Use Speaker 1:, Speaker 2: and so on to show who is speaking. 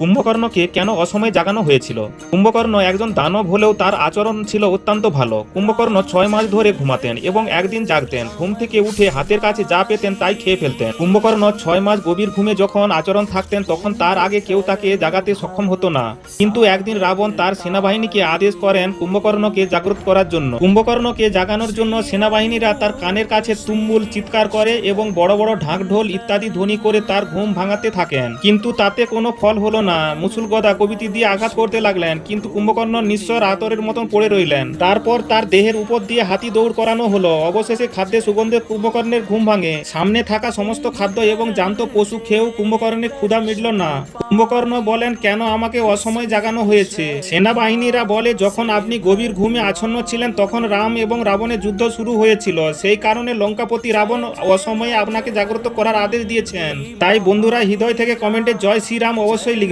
Speaker 1: কুম্ভকর্ণকে কেন অসময়ে জাগানো হয়েছিল? কুম্ভকর্ণ একজন দানব হলেও তার আচরণ ছিল অত্যন্ত ভালো। কুম্ভকর্ণ 6 মাস ধরে ঘুমাতেন এবং একদিন জাগতেন। ঘুম থেকে উঠে হাতের কাছে যা পেতেন তাই খেয়ে ফেলতেন। কুম্ভকর্ণ 6 মাস গভীর ঘুমে যখন আচরণ থাকতেন তখন তার আগে কেউ তাকে জাগাতে সক্ষম হতো না। কিন্তু একদিন রাবণ তার সেনাবাহিনীকে আদেশ করেন কুম্ভকর্ণকে জাগ্রত করার জন্য। কুম্ভকর্ণকে জাগানোর জন্য সেনাবাহিনীরা তার কানের কাছে তুমুল চিৎকার করে এবং বড় বড় ঢাক ঢোল ইত্যাদি ধ্বনি করে তার ঘুম ভাঙাতে থাকেন, কিন্তু তাতে কোনো ফল হলো না। মুসুল গদা কবিতি দিয়ে আঘাত করতে লাগলেন, কিন্তু কুম্ভকর্ণ নিঃস্বর আতরের মতন পড়ে রইলেন। তারপর তার দেহের উপর দিয়ে হাতি দৌড় করানো হলো। অবশেষে খাদ্যের সুগন্ধে কুম্ভকর্ণের ঘুম ভাঙে। সামনে থাকা সমস্ত খাদ্য এবং জ্যান্ত পশু খেয়েও কুম্ভকর্ণের ক্ষুধা মিটল না। কুম্ভকর্ণ বলেন, কেন আমাকে অসময়ে জাগানো হয়েছে? সেনাবাহিনীরা বলে, যখন আপনি গভীর ঘুমে আচ্ছন্ন ছিলেন তখন রাম এবং রাবণের যুদ্ধ শুরু হয়েছিল। সেই কারণে লঙ্কাপতি রাবণ অসময়ে আপনাকে জাগ্রত করার আদেশ দিয়েছেন। তাই বন্ধুরা, হৃদয় থেকে কমেন্টে জয় শ্রীরাম অবশ্যই